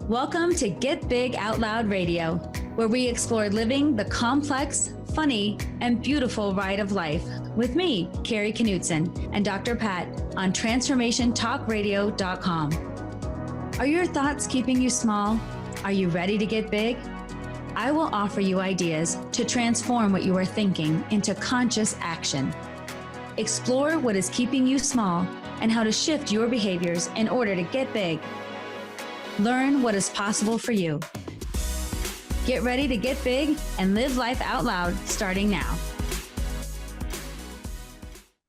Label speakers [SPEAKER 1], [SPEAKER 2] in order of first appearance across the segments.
[SPEAKER 1] Welcome to Get Big Out Loud Radio, where we explore living the complex, funny, and beautiful ride of life with me, Kari Knutson, and Dr. Pat on transformationtalkradio.com. Are your thoughts keeping you small? Are you ready to get big? I will offer you ideas to transform what you are thinking into conscious action. Explore what is keeping you small and how to shift your behaviors in order to get big. Learn what is possible for you. Get ready to get big and live life out loud starting now.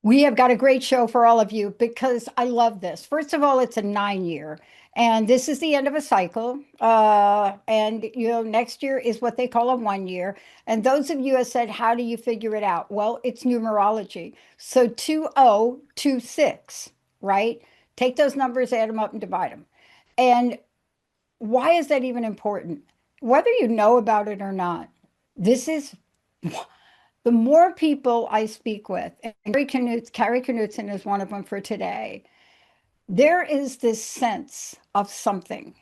[SPEAKER 2] We have got a great show for all of you because I love this. First of all, it's a 9-year, and this is the end of a cycle. Next year is what they call a 1 year. And those of you have said, how do you figure it out? Well, it's numerology. So 2026, right? Take those numbers, add them up, and divide them. And why is that even important? Whether you know about it or not, this is the more people I speak with, and Kari Knutson is one of them for today, there is this sense of something.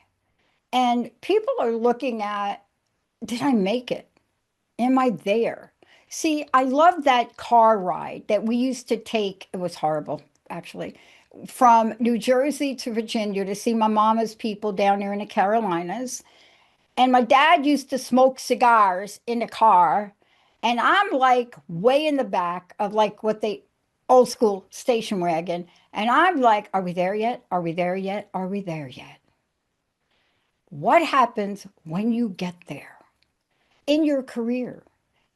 [SPEAKER 2] And people are looking at, did I make it? Am I there? See, I love that car ride that we used to take. It was horrible, actually, from New Jersey to Virginia to see my mama's people down there in the Carolinas. And my dad used to smoke cigars in the car. And I'm like way in the back of like what they old school station wagon. And I'm like, are we there yet? Are we there yet? Are we there yet? What happens when you get there? In your career,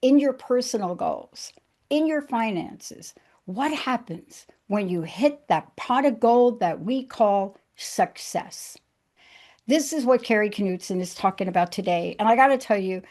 [SPEAKER 2] in your personal goals, in your finances, what happens when you hit that pot of gold that we call success? This is what Kari Knutson is talking about today. And I got to tell you,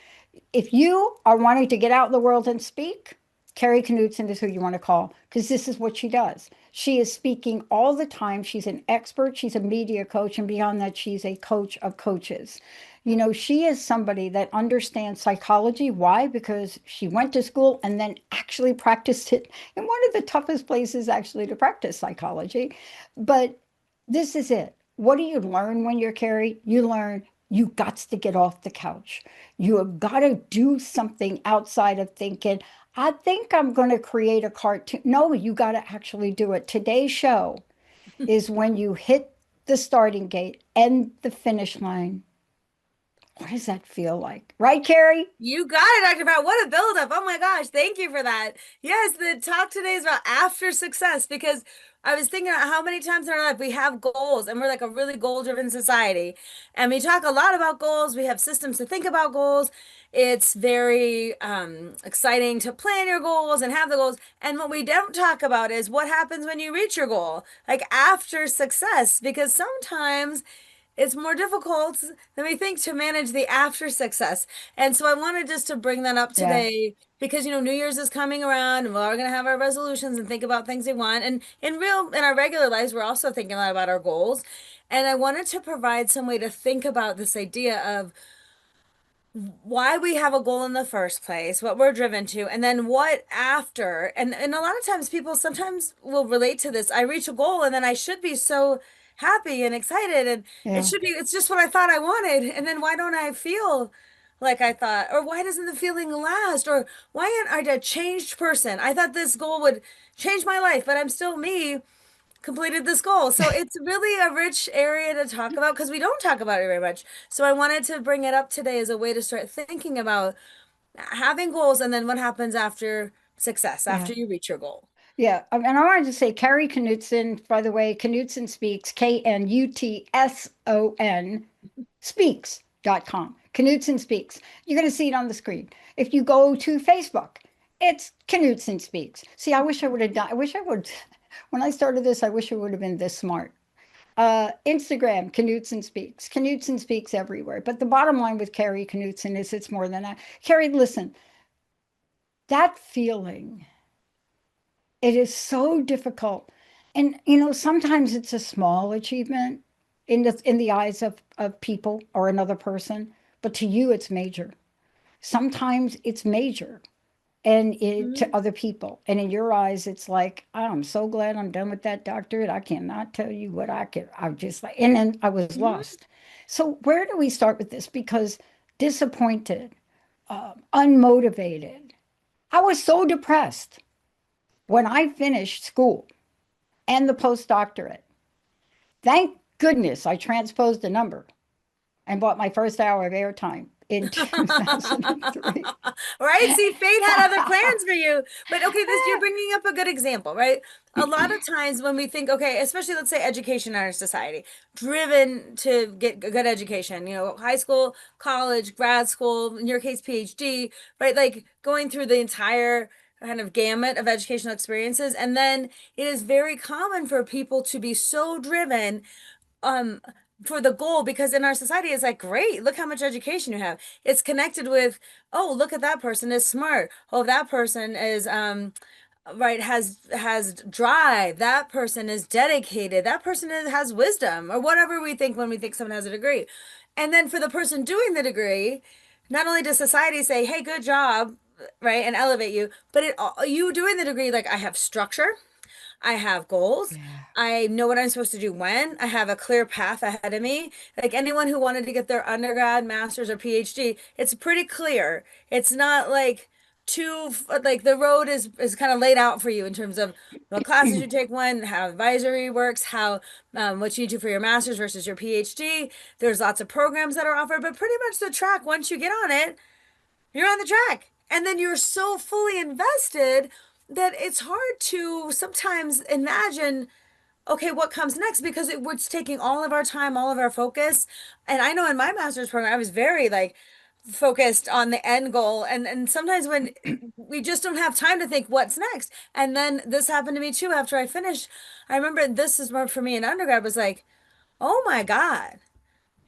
[SPEAKER 2] if you are wanting to get out in the world and speak, Kari Knutson is who you want to call, because this is what she does. She is speaking all the time. She's an expert. She's a media coach. And beyond that, she's a coach of coaches. You know, she is somebody that understands psychology. Why? Because she went to school and then actually practiced it in one of the toughest places actually to practice psychology. But this is it. What do you learn when you're Kari? You learn you got to get off the couch. You have got to do something outside of thinking, I think I'm going to create a cartoon. No, you got to actually do it. Today's show is when you hit the starting gate and the finish line. What does that feel like? Right, Kari?
[SPEAKER 3] You got it, Dr. Pat. What a buildup. Oh my gosh. Thank you for that. Yes, the talk today is about after success, because I was thinking about how many times in our life we have goals, and we're like a really goal-driven society. And we talk a lot about goals. We have systems to think about goals. It's very exciting to plan your goals and have the goals. And what we don't talk about is what happens when you reach your goal, like after success, because sometimes it's more difficult than we think to manage the after success. And so I wanted just to bring that up today because, you know, New Year's is coming around and we're going to have our resolutions and think about things we want. And in our regular lives, we're also thinking a lot about our goals. And I wanted to provide some way to think about this idea of why we have a goal in the first place, what we're driven to, and then what after. And a lot of times people sometimes will relate to this. I reach a goal and then I should be so happy and excited, and it's just what I thought I wanted. And then why don't I feel like I thought, or why doesn't the feeling last? Or why aren't I a changed person? I thought this goal would change my life, but I'm still me, completed this goal. So it's really a rich area to talk about because we don't talk about it very much. So I wanted to bring it up today as a way to start thinking about having goals and then what happens after success, after you reach your goal.
[SPEAKER 2] Yeah, and I wanted to say Kari Knutson, by the way, Knutson Speaks, Knutson, speaks.com. Knutson Speaks. You're going to see it on the screen. If you go to Facebook, it's Knutson Speaks. See, I wish I would have done, when I started this, I wish I would have been this smart. Instagram, Knutson Speaks. Knutson Speaks everywhere. But the bottom line with Kari Knutson is it's more than that. Kari, listen, that feeling, it is so difficult. And, you know, sometimes it's a small achievement in the eyes of people or another person, but to you, it's major. Sometimes it's major and to other people. And in your eyes, it's like, I'm so glad I'm done with that doctorate. I cannot tell you what I just like. And then I was lost. So where do we start with this? Because disappointed, unmotivated. I was so depressed when I finished school and the postdoctorate. Thank goodness I transposed a number and bought my first hour of airtime in 2003.
[SPEAKER 3] Right? See, fate had other plans for you. But okay, this you're bringing up a good example, right? A lot of times when we think, okay, especially let's say education in our society, driven to get a good education, high school, college, grad school, in your case, PhD, right? Like going through the entire kind of gamut of educational experiences. And then it is very common for people to be so driven um for the goal, because in our society it's like, great, look how much education you have. It's connected with, oh, look at that person is smart, oh, that person is right, has drive, that person is dedicated, that person has wisdom, or whatever we think when we think someone has a degree. And then for the person doing the degree, not only does society say, hey, good job, right, and elevate you, but you doing the degree, like, I have structure, I have goals.
[SPEAKER 2] Yeah.
[SPEAKER 3] I know what I'm supposed to do when. I have a clear path ahead of me. Like anyone who wanted to get their undergrad, master's, or PhD, it's pretty clear. It's not like like the road is kind of laid out for you in terms of what classes you take when, how advisory works, how what you do for your master's versus your PhD. There's lots of programs that are offered, but pretty much the track, once you get on it, you're on the track. And then you're so fully invested that it's hard to sometimes imagine, okay, what comes next? Because it's taking all of our time, all of our focus. And I know in my master's program, I was very like focused on the end goal. And sometimes when we just don't have time to think what's next. And then this happened to me too after I finished. I remember this is more for me in undergrad was like, oh my God.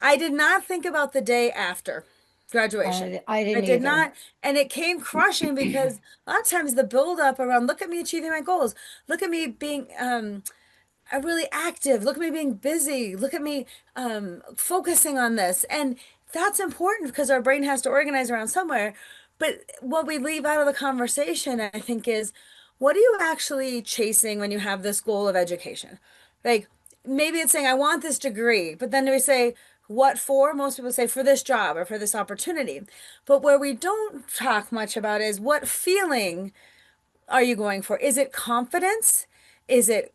[SPEAKER 3] I did not think about the day after graduation.
[SPEAKER 2] I
[SPEAKER 3] I
[SPEAKER 2] didn't
[SPEAKER 3] did
[SPEAKER 2] either.
[SPEAKER 3] not, and it came crushing because a lot of times the build up around, look at me achieving my goals, look at me being really active, look at me being busy, look at me focusing on this. And that's important because our brain has to organize around somewhere. But what we leave out of the conversation, I think, is what are you actually chasing when you have this goal of education? Like maybe it's saying, I want this degree, but then we say, what for? Most people say for this job or for this opportunity. But where we don't talk much about is what feeling are you going for? Is it confidence? Is it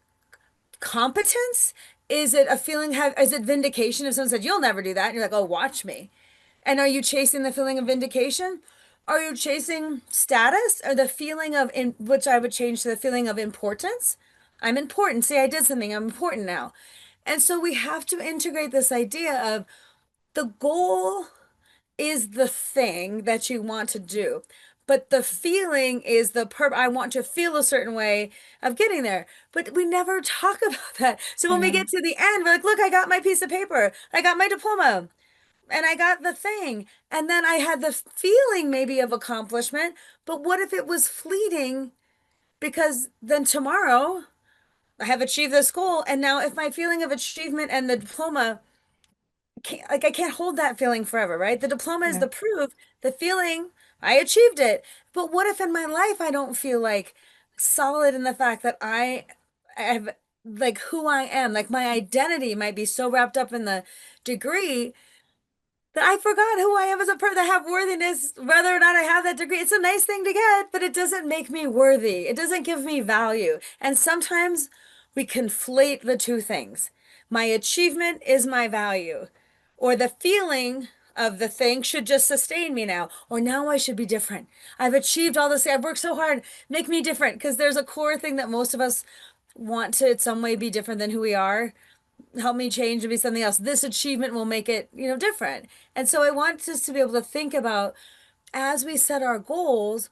[SPEAKER 3] competence? Is it a feeling is it vindication? If someone said, you'll never do that, and you're like, oh, watch me. And are you chasing the feeling of vindication? Are you chasing status or the feeling of in which I would change to the feeling of importance? I'm important. See, I did something. I'm important now. And so we have to integrate this idea of the goal is the thing that you want to do. But the feeling is I want to feel a certain way of getting there. But we never talk about that. So
[SPEAKER 2] I
[SPEAKER 3] when we
[SPEAKER 2] know.
[SPEAKER 3] get to the end, we're like, look, I got my piece of paper. I got my diploma and I got the thing. And then I had the feeling maybe of accomplishment. But what if it was fleeting? Because then tomorrow I have achieved this goal. And now if my feeling of achievement and the diploma I can't hold that feeling forever, right? The diploma is
[SPEAKER 2] Yeah.
[SPEAKER 3] the proof, the feeling, I achieved it. But what if in my life I don't feel like solid in the fact that I have like who I am, like my identity might be so wrapped up in the degree that I forgot who I am as a person, that have worthiness, whether or not I have that degree. It's a nice thing to get, but it doesn't make me worthy. It doesn't give me value. And sometimes we conflate the two things. My achievement is my value, or the feeling of the thing should just sustain me now, or now I should be different. I've achieved all this. I've worked so hard. Make me different. Because there's a core thing that most of us want to, in some way, be different than who we are. Help me change to be something else. This achievement will make it, different. And so I want us to be able to think about as we set our goals,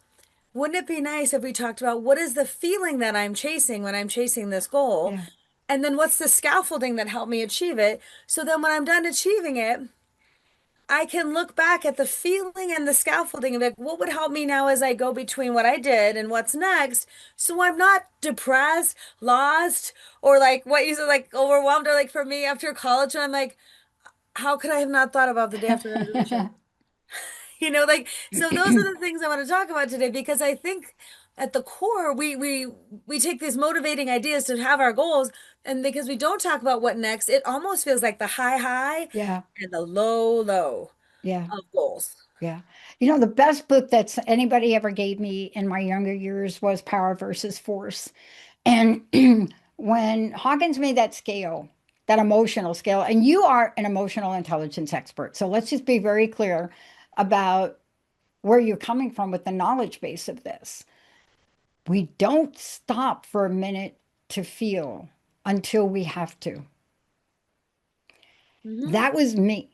[SPEAKER 3] wouldn't it be nice if we talked about what is the feeling that I'm chasing when I'm chasing this goal?
[SPEAKER 2] Yeah.
[SPEAKER 3] And then what's the scaffolding that helped me achieve it? So then when I'm done achieving it, I can look back at the feeling and the scaffolding of it. What would help me now as I go between what I did and what's next? So I'm not depressed, lost, or like what you said, like overwhelmed, or like for me after college, and I'm like, how could I have not thought about the day after graduation? Like, so those are the things I want to talk about today because I think at the core, we take these motivating ideas to have our goals, and because we don't talk about what next, it almost feels like the high high
[SPEAKER 2] Yeah.
[SPEAKER 3] and the low low
[SPEAKER 2] Yeah.
[SPEAKER 3] of goals.
[SPEAKER 2] Yeah. You know, the best book that's anybody ever gave me in my younger years was Power versus Force. And when Hawkins made that scale, that emotional scale, and you are an emotional intelligence expert. So let's just be very clear about where you're coming from with the knowledge base of this. We don't stop for a minute to feel until we have to.
[SPEAKER 3] Hmm.
[SPEAKER 2] That was me.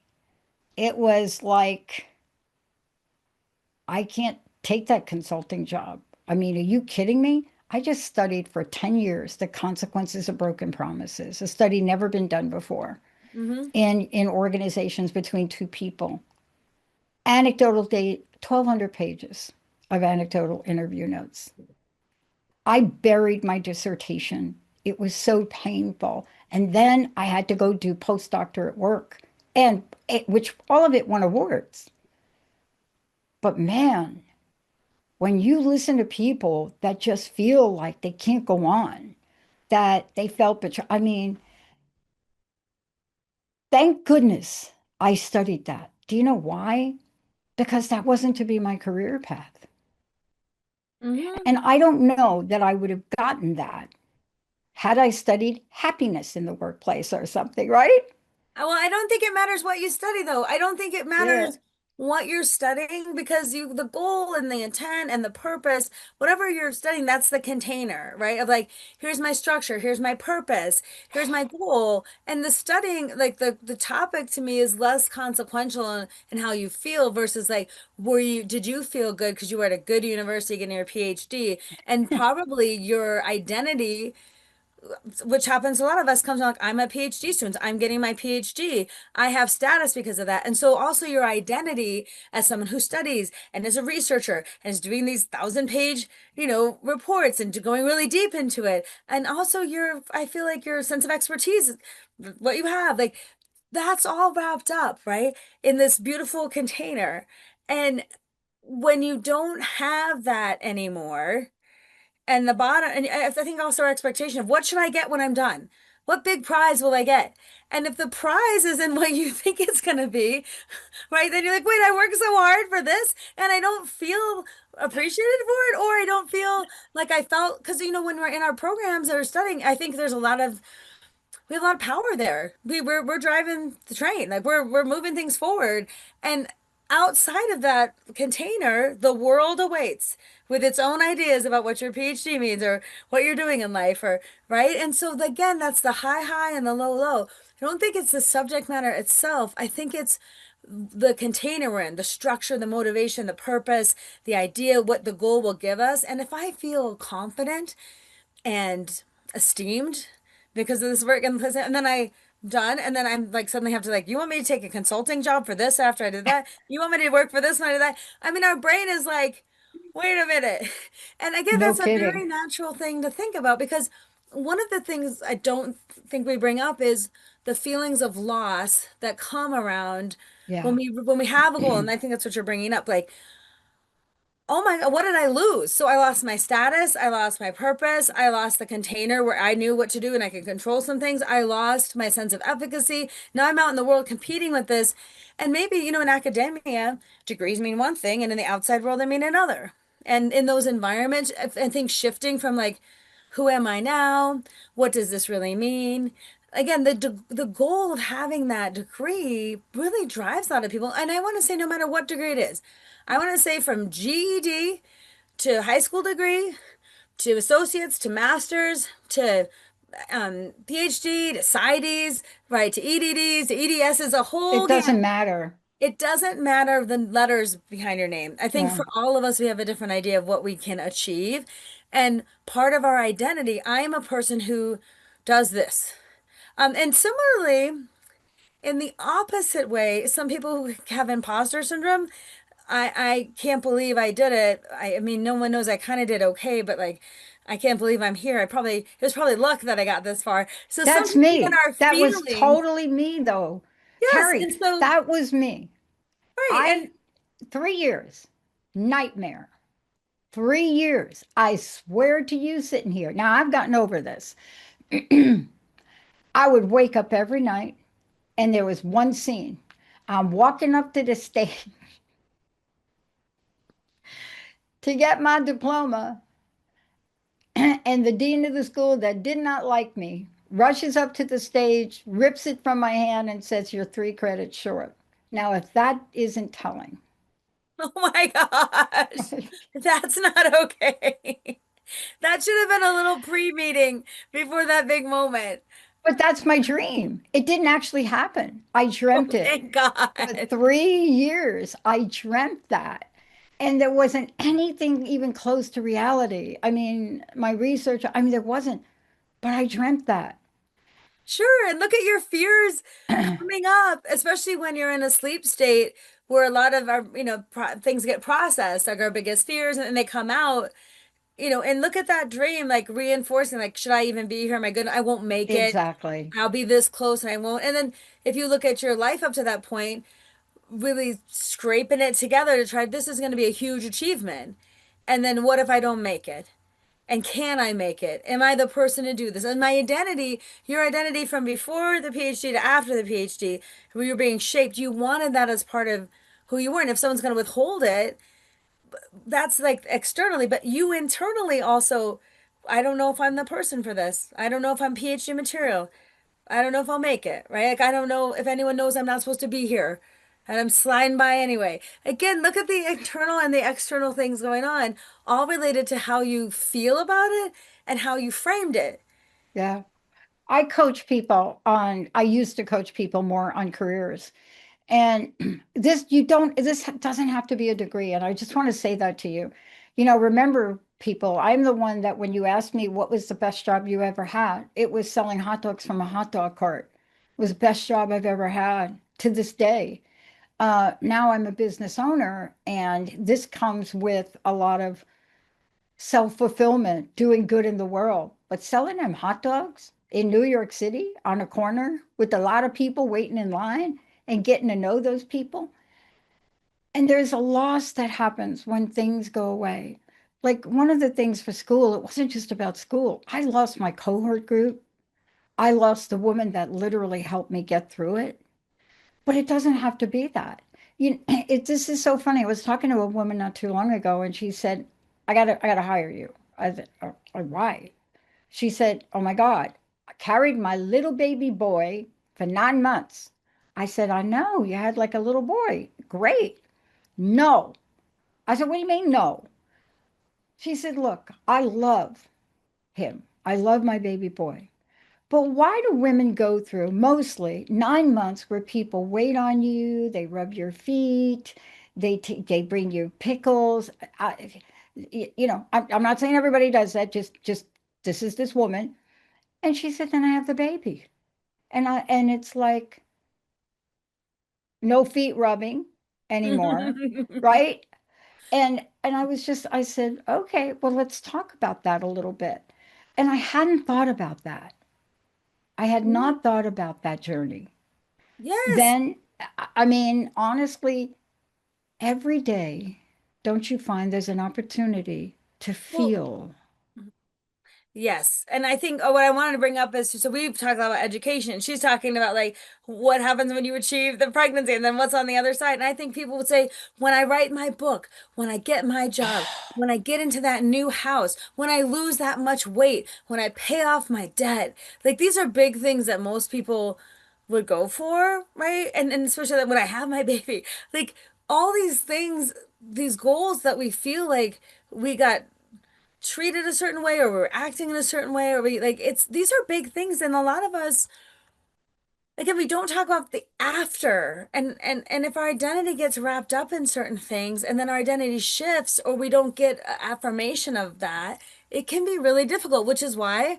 [SPEAKER 2] It was like, I can't take that consulting job. I mean, are you kidding me? I just studied for 10 years the consequences of broken promises, a study never been done before
[SPEAKER 3] Hmm.
[SPEAKER 2] in organizations between two people. Anecdotal data, 1,200 pages of anecdotal interview notes. I buried my dissertation. It was so painful. And then I had to go do postdoctorate work, and which all of it won awards. But man, when you listen to people that just feel like they can't go on, that they felt betrayed. I mean, thank goodness I studied that. Do you know why? Because that wasn't to be my career path.
[SPEAKER 3] Hmm.
[SPEAKER 2] And I don't know that I would have gotten that had I studied happiness in the workplace or something, right?
[SPEAKER 3] Well, I don't think it matters what you study, though. I don't think it
[SPEAKER 2] Yeah.
[SPEAKER 3] matters what you're studying because the goal and the intent and the purpose, whatever you're studying, that's the container, right? Of like, here's my structure, here's my purpose, here's my goal. And the studying, like the topic to me is less consequential in how you feel versus like, did you feel good because you were at a good university getting your PhD? And probably your identity, which happens to a lot of us, comes from like, I'm a PhD student, I'm getting my PhD, I have status because of that. And so also your identity as someone who studies and is a researcher and is doing these 1,000 page, reports and going really deep into it. And also I feel like your sense of expertise, what you have, like that's all wrapped up, right, in this beautiful container. And when you don't have that anymore, and the bottom, and I think also our expectation of what should I get when I'm done? What big prize will I get? And if the prize isn't what you think it's going to be, right, then you're like, wait, I worked so hard for this and I don't feel appreciated for it, or I don't feel like I felt, because, when we're in our programs that are studying, I think we have a lot of power there. We're driving the train, like we're moving things forward. And outside of that container, the world awaits with its own ideas about what your PhD means or what you're doing in life, or right. And so again, that's the high high and the low low. I don't think it's the subject matter itself. I think it's the container we're in, the structure, the motivation, the purpose, the idea, what the goal will give us. And if I feel confident and esteemed because of this work, and then I done, and then I'm like suddenly have to like, you want me to take a consulting job for this after I did that? You want me to work for this when I did that? I mean, our brain is like, wait a minute. And again,
[SPEAKER 2] No
[SPEAKER 3] that's a
[SPEAKER 2] kidding.
[SPEAKER 3] very natural thing to think about because one of the things I don't think we bring up is the feelings of loss that come around
[SPEAKER 2] Yeah.
[SPEAKER 3] when we have a goal. And I think that's what you're bringing up. Like, oh my God, what did I lose? So I lost my status, I lost my purpose, I lost the container where I knew what to do and I could control some things. I lost my sense of efficacy. Now I'm out in the world competing with this. And maybe, in academia, degrees mean one thing, and in the outside world, they mean another. And in those environments, I think shifting from like, who am I now? What does this really mean? Again, the goal of having that degree really drives a lot of people. And I want to say, no matter what degree it is, I want to say from GED to high school degree to associates to masters to PhD to PsyDs, right, to EDDs to EDSs, a whole
[SPEAKER 2] It doesn't
[SPEAKER 3] gamut.
[SPEAKER 2] matter.
[SPEAKER 3] It doesn't matter the letters behind your name. I think
[SPEAKER 2] Yeah.
[SPEAKER 3] for all of us, we have a different idea of what we can achieve. And part of our identity, I am a person who does this. And similarly, in the opposite way, some people who have imposter syndrome, I can't believe I did it. I mean, no one knows I kind of did okay, but like, I can't believe I'm here. It was probably luck that I got this far. So
[SPEAKER 2] That's
[SPEAKER 3] sometimes even
[SPEAKER 2] me.
[SPEAKER 3] our
[SPEAKER 2] That was
[SPEAKER 3] feelings,
[SPEAKER 2] totally me, though.
[SPEAKER 3] yes.
[SPEAKER 2] Kari,
[SPEAKER 3] And so,
[SPEAKER 2] that was me.
[SPEAKER 3] right.
[SPEAKER 2] I,
[SPEAKER 3] And
[SPEAKER 2] 3 years, nightmare. 3 years. I swear to you, sitting here. Now I've gotten over this. I would wake up every night, and there was one scene. I'm walking up to the stage to get my diploma, and the dean of the school that did not like me rushes up to the stage, rips it from my hand, and says, "You're 3 credits short." Now, if that isn't telling,
[SPEAKER 3] Oh my gosh. That's not okay. That should have been a little pre-meeting before that big moment.
[SPEAKER 2] but that's my dream. It didn't actually happen. I
[SPEAKER 3] Oh,
[SPEAKER 2] dreamt it.
[SPEAKER 3] thank
[SPEAKER 2] For
[SPEAKER 3] God.
[SPEAKER 2] 3 years, I dreamt that. And there wasn't anything even close to reality. I mean, my research, I mean, there wasn't, but I dreamt that.
[SPEAKER 3] Sure. And look at your fears coming up, especially when you're in a sleep state where a lot of our, things get processed, like our biggest fears, and they come out, and look at that dream, like reinforcing, like, should I even be here? Am I good? I won't make it.
[SPEAKER 2] Exactly.
[SPEAKER 3] I'll be this close and I won't. And then if you look at your life up to that point, really scraping it together to try, this is going to be a huge achievement. And then what if I don't make it? And can I make it? Am I the person to do this? And my identity, your identity from before the PhD to after the PhD, where you're being shaped, you wanted that as part of who you were. And if someone's going to withhold it, that's like externally, but you internally also, I don't know if I'm the person for this. I don't know if I'm PhD material. I don't know if I'll make it, right? Like, I don't know if anyone knows I'm not supposed to be here. And I'm sliding by anyway. Again, look at the internal and the external things going on, all related to how you feel about it and how you framed it.
[SPEAKER 2] Yeah. I used to coach people more on careers. And this doesn't have to be a degree. And I just want to say that to you. Remember, people, I'm the one that when you asked me what was the best job you ever had, it was selling hot dogs from a hot dog cart. It was the best job I've ever had to this day. Now I'm a business owner, and this comes with a lot of self-fulfillment, doing good in the world. But selling them hot dogs in New York City on a corner with a lot of people waiting in line and getting to know those people. And there's a loss that happens when things go away. Like one of the things for school, it wasn't just about school. I lost my cohort group. I lost the woman that literally helped me get through it. But it doesn't have to be that. This is so funny. I was talking to a woman not too long ago, and she said, I gotta hire you." I said, "Why?" She said, "Oh my God, I carried my little baby boy for 9 months." I said, "I know, you had like a little boy. Great." "No." I said, "What do you mean, no?" She said, "Look, I love him. I love my baby boy. But why do women go through mostly 9 months where people wait on you, they rub your feet, they bring you pickles?" I'm not saying everybody does that. Just this is this woman, and she said, "Then I have the baby," and it's like no feet rubbing anymore, right? And I said, "Okay, well, let's talk about that a little bit." And I hadn't thought about that. I had not thought about that journey.
[SPEAKER 3] Yes.
[SPEAKER 2] Then, I mean, honestly, every day, don't you find there's an opportunity to
[SPEAKER 3] Well,
[SPEAKER 2] feel?
[SPEAKER 3] yes. And I think what I wanted to bring up is so we've talked a lot about education. She's talking about like what happens when you achieve the pregnancy and then what's on the other side. And I think people would say, when I write my book, when I get my job, when I get into that new house, when I lose that much weight, when I pay off my debt, like these are big things that most people would go for, right? And especially that when I have my baby, like all these things, these goals that we feel like we got treated a certain way or we're acting in a certain way or we like it's these are big things and a lot of us again we don't talk about the after and if our identity gets wrapped up in certain things and then our identity shifts or we don't get affirmation of that, it can be really difficult, which is why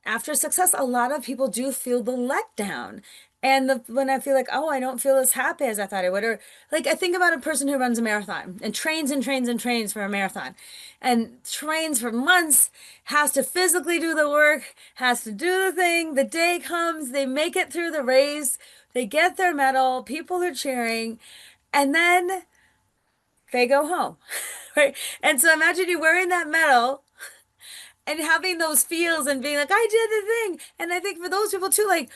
[SPEAKER 3] after success, a lot of people do feel the letdown. And when I feel like, oh, I don't feel as happy as I thought I would, or like I think about a person who runs a marathon and trains and trains and trains for a marathon and trains for months, has to physically do the work, has to do the thing. The day comes, they make it through the race, they get their medal, people are cheering, and then they go home, right? And so imagine you wearing that medal and having those feels and being like, I did the thing. And I think for those people too, like,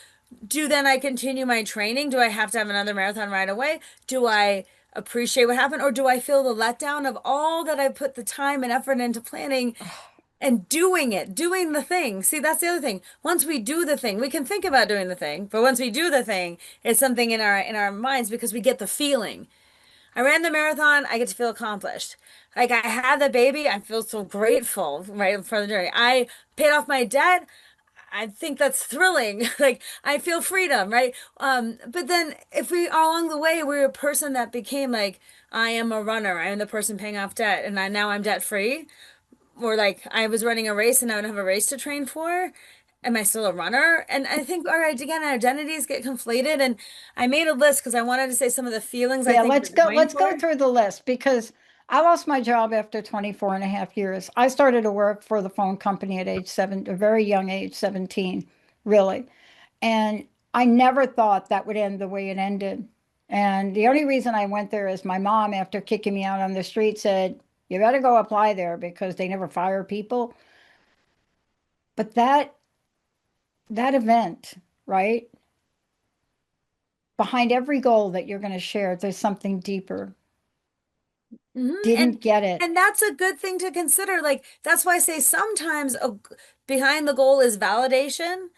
[SPEAKER 3] do then I continue my training? Do I have to have another marathon right away? Do I appreciate what happened? Or do I feel the letdown of all that I put the time and effort into planning and doing it, doing the thing? See, that's the other thing. Once we do the thing, we can think about doing the thing, but once we do the thing, it's something in our minds because we get the feeling. I ran the marathon, I get to feel accomplished. Like I had the baby, I feel so grateful right for the journey. I paid off my debt. I think that's thrilling. Like I feel freedom, right? But then if we along the way we're a person that became like, I am a runner, I am the person paying off debt, and now I'm debt free, or like I was running a race and I don't have a race to train for. Am I still a runner? And I think, all right, again, identities get conflated. And I made a list because I wanted to say some of the feelings I
[SPEAKER 2] Yeah,
[SPEAKER 3] think
[SPEAKER 2] let's
[SPEAKER 3] we're
[SPEAKER 2] go.
[SPEAKER 3] going
[SPEAKER 2] Let's
[SPEAKER 3] for.
[SPEAKER 2] go through the list because I lost my job after 24 and a half years. I started to work for the phone company at age 7, a very young age, 17, really. And I never thought that would end the way it ended. And the only reason I went there is my mom, after kicking me out on the street, said, you better go apply there because they never fire people. But that event, right? Behind every goal that you're going to share, there's something deeper.
[SPEAKER 3] Mhm.
[SPEAKER 2] Didn't get it.
[SPEAKER 3] And that's a good thing to consider. Like that's why I say sometimes behind the goal is validation.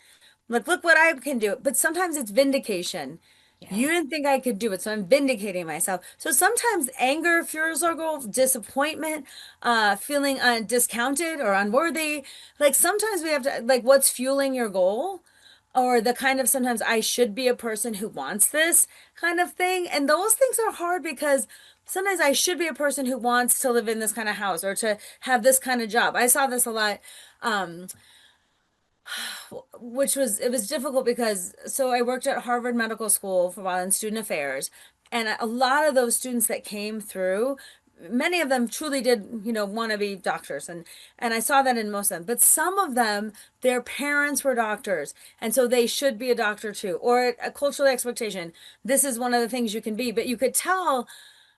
[SPEAKER 3] Like, look what I can do. But sometimes it's vindication. You
[SPEAKER 2] Yeah.
[SPEAKER 3] didn't think I could do it, so I'm vindicating myself. So sometimes anger fuels our goal, disappointment, feeling discounted or unworthy. Like sometimes we have to, like, what's fueling your goal? Or the kind of sometimes I should be a person who wants this kind of thing. And those things are hard because sometimes I should be a person who wants to live in this kind of house or to have this kind of job. I saw this a lot. Um, which was it was difficult because so I worked at Harvard Medical School for a while in student affairs, and a lot of those students that came through, many of them truly did, want to be doctors, and I saw that in most of them. But some of them, their parents were doctors, and so they should be a doctor too, or a cultural expectation. This is one of the things you can be, but you could tell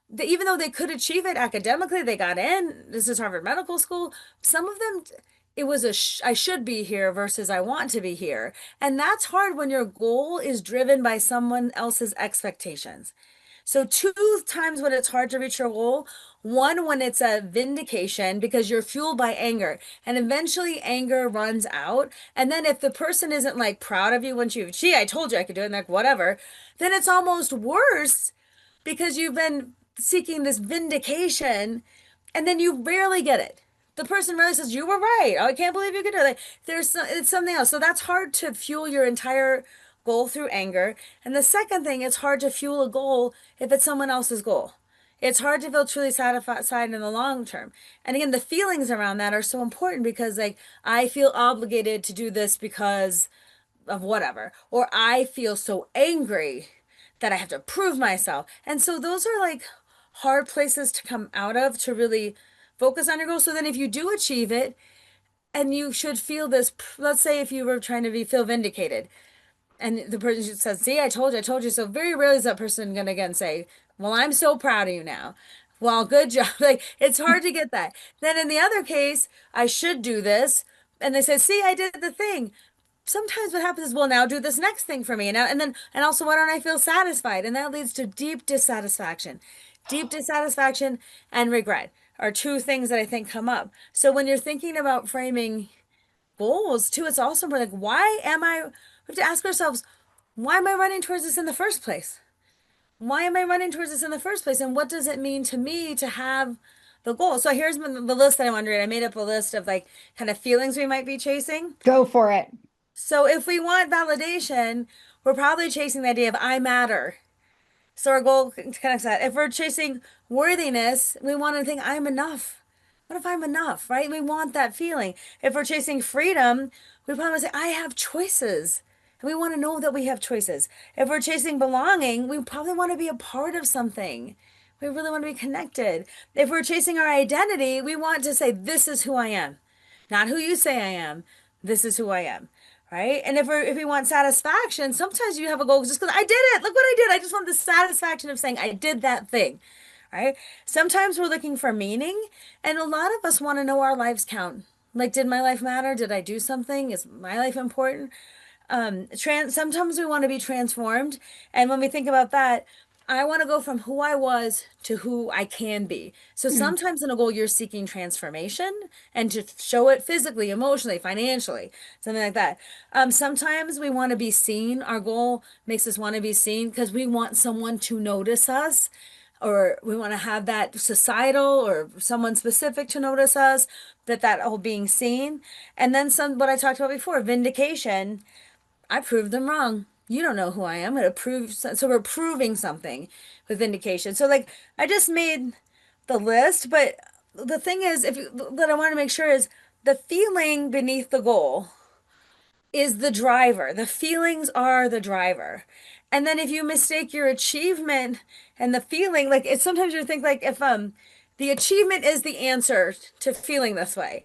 [SPEAKER 3] that even though they could achieve it academically, they got in. This is Harvard Medical School. Some of them, it was I should be here versus I want to be here. And that's hard when your goal is driven by someone else's expectations. So, two times when it's hard to reach your goal. One, when it's a vindication because you're fueled by anger, and eventually anger runs out. And then, if the person isn't like proud of you once you, gee, I told you I could do it, and like whatever, then it's almost worse because you've been seeking this vindication and then you rarely get it. The person really says, you were right. Oh, I can't believe you could do that. It's something else. So that's hard to fuel your entire goal through anger. And the second thing, it's hard to fuel a goal if it's someone else's goal. It's hard to feel truly satisfied in the long term. And again, the feelings around that are so important because, like, I feel obligated to do this because of whatever, or I feel so angry that I have to prove myself. And so those are like hard places to come out of to really focus on your goal. So then if you do achieve it and you should feel this, let's say if you were trying to feel vindicated and the person says, see, I told you. So very rarely is that person going to again say, well, I'm so proud of you now. Well, good job. Like it's hard to get that. Then in the other case, I should do this. And they say, see, I did the thing. Sometimes what happens is, well, now do this next thing for me. And also, why don't I feel satisfied? And that leads to deep dissatisfaction. Deep dissatisfaction and regret are two things that I think come up. So when you're thinking about framing goals too, it's also like, we have to ask ourselves, why am I running towards this in the first place? Why am I running towards this in the first place? And what does it mean to me to have the goal? So here's the list that I'm under. I made up a list of like kind of feelings we might be chasing.
[SPEAKER 2] Go for it.
[SPEAKER 3] So if we want validation, we're probably chasing the idea of I matter. So our goal connects that. If we're chasing worthiness, we want to think I'm enough. What if I'm enough, right? We want that feeling. If we're chasing freedom, we probably say I have choices. And we want to know that we have choices. If we're chasing belonging, we probably want to be a part of something. We really want to be connected. If we're chasing our identity, we want to say, this is who I am. Not who you say I am. This is who I am. Right? And if we want satisfaction, sometimes you have a goal just because I did it. Look what I did. I just want the satisfaction of saying I did that thing. right? Sometimes we're looking for meaning, and a lot of us want to know our lives count. Like, did my life matter? Did I do something? Is my life important? Sometimes we want to be transformed. And when we think about that, I want to go from who I was to who I can be. So
[SPEAKER 2] Mm.
[SPEAKER 3] sometimes in a goal, you're seeking transformation and to show it physically, emotionally, financially, something like that. Sometimes we want to be seen. Our goal makes us want to be seen because we want someone to notice us, or we want to have that societal or someone specific to notice us, that whole being seen. And then some, what I talked about before, vindication. I proved them wrong. You don't know who I am. I'm gonna prove. So we're proving something with vindication. So like I just made the list, but the thing is, if you, that I want to make sure is the feeling beneath the goal is the driver. The feelings are the driver. And then if you mistake your achievement and the feeling, like it's sometimes you think like if the achievement is the answer to feeling this way.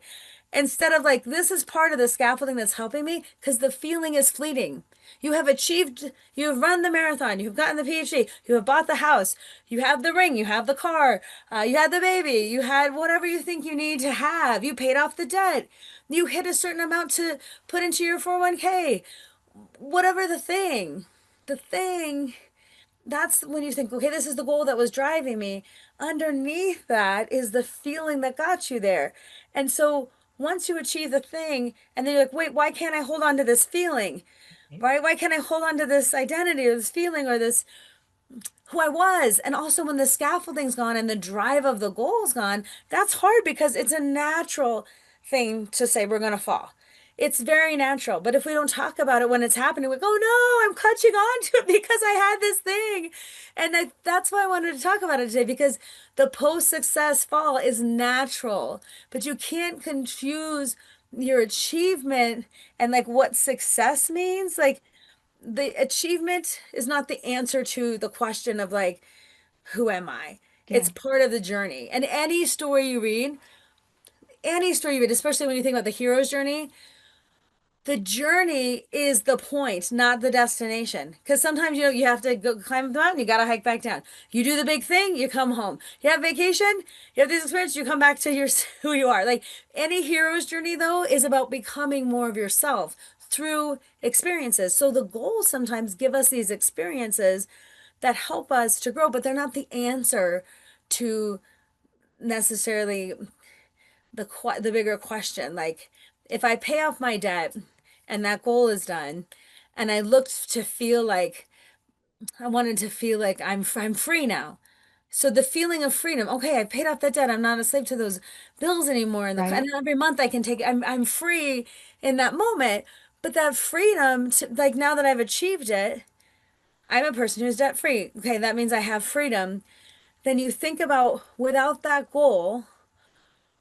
[SPEAKER 3] Instead of like this is part of the scaffolding that's helping me because the feeling is fleeting. You have achieved, you have run the marathon, you've gotten the PhD, you have bought the house, you have the ring, you have the car, you had the baby, you had whatever you think you need to have, you paid off the debt, you hit a certain amount to put into your 401k, whatever the thing, that's when you think, okay, this is the goal that was driving me. Underneath that is the feeling that got you there. And so once you achieve the thing, and then you're like, wait, why can't I hold on to this feeling? Why can't I hold on to this identity or this feeling or this who I was? And also when the scaffolding's gone and the drive of the goal's gone, that's hard because it's a natural thing to say we're gonna fall. It's very natural. But if we don't talk about it when it's happening, we go, oh no, I'm clutching on to it because I had this thing. And that's why I wanted to talk about it today because the post-success fall is natural, but you can't confuse your achievement and like what success means. Like the achievement is not the answer to the question of like, who am I? It's
[SPEAKER 2] Yeah.
[SPEAKER 3] part of the journey. And any story you read, especially when you think about the hero's journey, the journey is the point, not the destination. Because sometimes, you have to go climb the mountain, you got to hike back down. You do the big thing, you come home. You have vacation, you have these experiences, you come back to your who you are. Like any hero's journey, though, is about becoming more of yourself through experiences. So the goals sometimes give us these experiences that help us to grow, but they're not the answer to necessarily the bigger question. Like if I pay off my debt and that goal is done, and I looked to feel like I wanted to feel like I'm free now. So the feeling of freedom, okay, I paid off that debt. I'm not a slave to those bills anymore. And
[SPEAKER 2] Right.
[SPEAKER 3] every month I can take, I'm free in that moment. But that freedom, like now that I've achieved it, I'm a person who's debt free. Okay, that means I have freedom. Then you think about without that goal,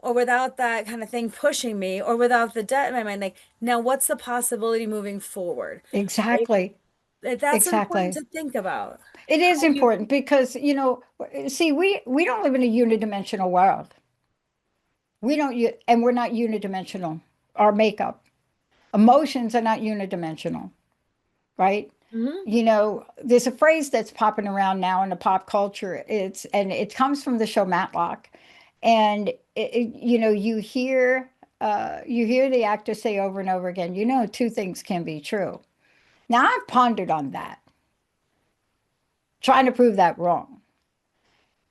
[SPEAKER 3] or without that kind of thing pushing me, or without the debt in my mind, like now what's the possibility moving forward? Right?
[SPEAKER 2] Exactly.
[SPEAKER 3] That's important
[SPEAKER 2] Exactly.
[SPEAKER 3] to think about.
[SPEAKER 2] It
[SPEAKER 3] How
[SPEAKER 2] is
[SPEAKER 3] you,
[SPEAKER 2] important because, see, we don't live in a unidimensional world. We don't, and we're not unidimensional. Our makeup, emotions are not unidimensional, right?
[SPEAKER 3] Mhm.
[SPEAKER 2] There's a phrase that's popping around now in the pop culture. And it comes from the show Matlock, and you hear the actor say over and over again, two things can be true. Now I've pondered on that, trying to prove that wrong.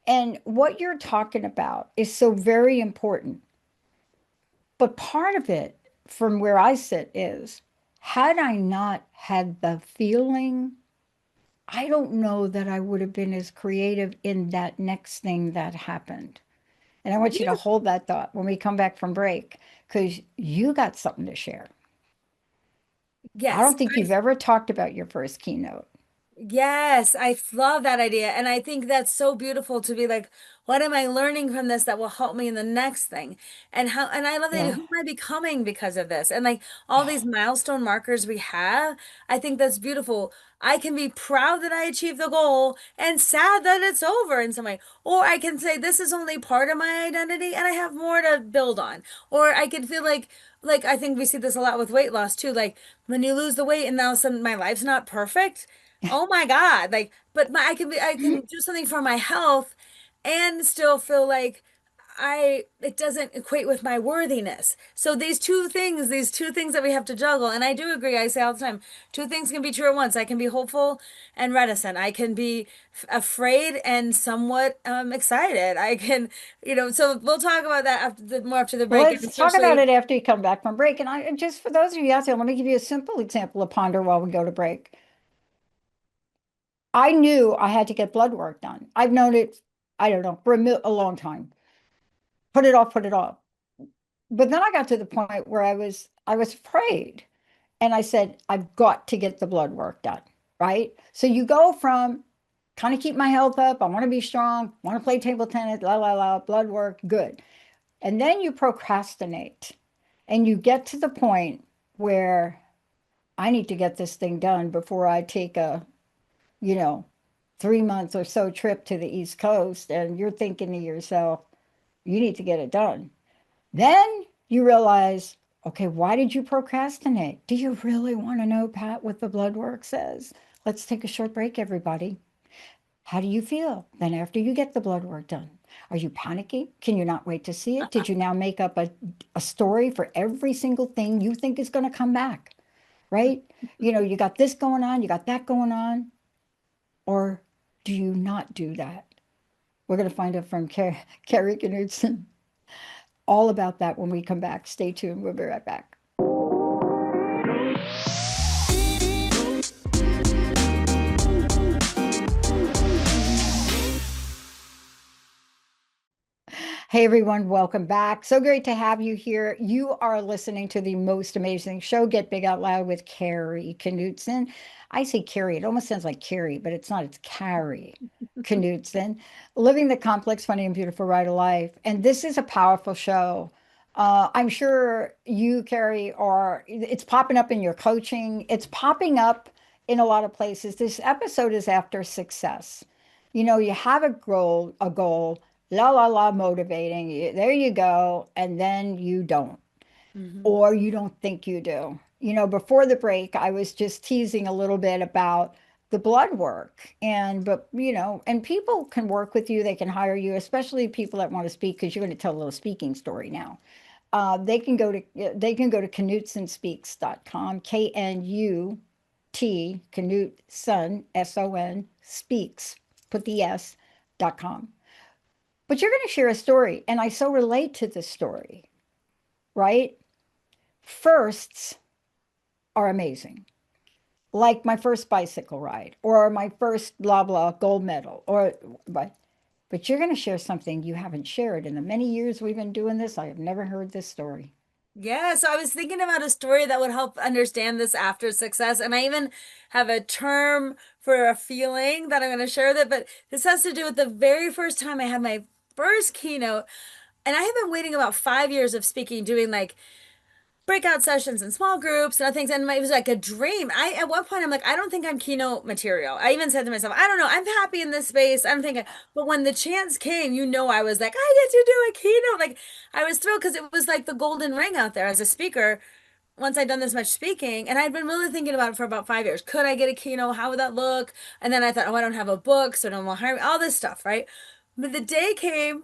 [SPEAKER 2] And what you're talking about is so very important. But part of it, from where I sit, is had I not had the feeling, I don't know that I would have been as creative in that next thing that happened. And I want you to
[SPEAKER 3] Yes,
[SPEAKER 2] hold that thought when we come back from break, because you got something to share. I
[SPEAKER 3] yes.
[SPEAKER 2] don't think you've ever talked about your first keynote.
[SPEAKER 3] Yes, I love that idea. And I think that's so beautiful to be like, what am I learning from this that will help me in the next thing? And I love that idea,
[SPEAKER 2] Yeah.
[SPEAKER 3] who am I becoming because of this? And like all these milestone markers we have, I think that's beautiful. I can be proud that I achieved the goal and sad that it's over in some way. Or I can say this is only part of my identity and I have more to build on. Or I can feel like I think we see this a lot with weight loss too. Like when you lose the weight and now some my life's not perfect. Oh my God. Like, but I can do something for my health and still feel like it doesn't equate with my worthiness. So these two things that we have to juggle. And I do agree, I say all the time, two things can be true at once. I can be hopeful and reticent. I can be afraid and somewhat excited. I can, so we'll talk about that more after the
[SPEAKER 2] Well,
[SPEAKER 3] break, and
[SPEAKER 2] let's talk about
[SPEAKER 3] especially.
[SPEAKER 2] it after you come back from break. And I just for those of you out there, let me give you a simple example of ponder while we go to break. I knew I had to get blood work done. I've known it, I don't know, for a long time. Put it off, put it off. But then I got to the point where I was afraid. And I said, I've got to get the blood work done, right? So you go from kind of keep my health up, I want to be strong, want to play table tennis, la la la, blood work, good. And then you procrastinate and you get to the point where I need to get this thing done before I take a, you know, 3 months or so trip to the East Coast. And you're thinking to yourself, you need to get it done. Then you realize, okay, why did you procrastinate? Do you really want to know, Pat, what the blood work says? Let's take a short break, everybody. How do you feel then after you get the blood work done? Are you panicky? Can you not wait to see it? Did you now make up a story for every single thing you think is going to come back? Right? You got this going on, you got that going on. Or do you not do that? We're going to find out from Kari Knutson all about that when we come back. Stay tuned. We'll be right back. Hey everyone, welcome back. So great to have you here. You are listening to the most amazing show, Get Big Out Loud with Kari Knutson. I say Kari, it almost sounds like Carrie, but it's not, it's Kari Knutson, living the complex, funny, and beautiful ride of life. And this is a powerful show. I'm sure you, Kari, it's popping up in your coaching. It's popping up in a lot of places. This episode is after success. You have a goal, la la la motivating you. There you go. And then you don't,
[SPEAKER 3] Mhm.
[SPEAKER 2] or you don't think you do. Before the break, I was just teasing a little bit about the blood work. And people can work with you, they can hire you, especially people that want to speak, because you're going to tell a little speaking story now. They can go to knutsonspeaks.com, Knutson, SON, speaks, put the S.com. But you're going to share a story, and I so relate to this story, right? Firsts are amazing. Like my first bicycle ride or my first blah blah gold medal but you're going to share something you haven't shared in the many years we've been doing this. I have never heard this story.
[SPEAKER 3] Yeah, so I was thinking about a story that would help understand this after success. And I even have a term for a feeling that I'm going to share with it. But this has to do with the very first time I had my first keynote. And I have been waiting about 5 years of speaking, doing like breakout sessions and small groups and other things. And it was like a dream. At one point, I'm like, I don't think I'm keynote material. I even said to myself, I don't know, I'm happy in this space. I'm thinking, but when the chance came, I was like, I get to do a keynote. Like, I was thrilled because it was like the golden ring out there as a speaker once I'd done this much speaking, and I'd been really thinking about it for about 5 years. Could I get a keynote? How would that look? And then I thought, oh, I don't have a book, so no one will hire me, all this stuff, right? But the day came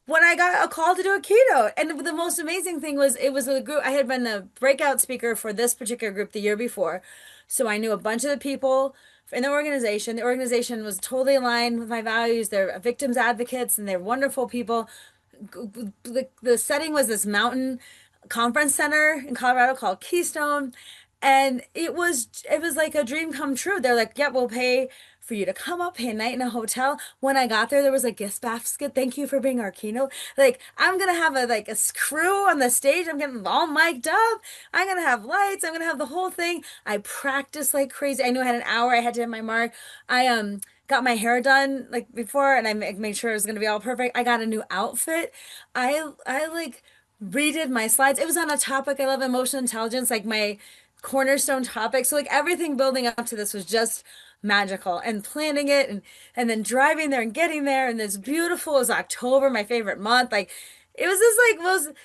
[SPEAKER 3] when I got a call to do a keynote. And the most amazing thing was it was a group. I had been the breakout speaker for this particular group the year before. So I knew a bunch of the people in the organization. The organization was totally aligned with my values. They're victims advocates and they're wonderful people. The setting was this mountain conference center in Colorado called Keystone, and it was like a dream come true. They're like, "Yeah, we'll pay for you to come up, pay a night in a hotel." When I got there was a gift basket. Thank you for being our keynote. Like, I'm gonna have a crew on the stage. I'm getting all mic'd up. I'm gonna have lights. I'm gonna have the whole thing. I practiced like crazy. I knew I had an hour. I had to hit my mark. I got my hair done like before, and I made sure it was gonna be all perfect. I got a new outfit. I like redid my slides. It was on a topic I love, emotional intelligence, like my cornerstone topic. So like everything building up to this was just magical, and planning it and then driving there and getting there, and this beautiful, it was October, my favorite month. Like it was just like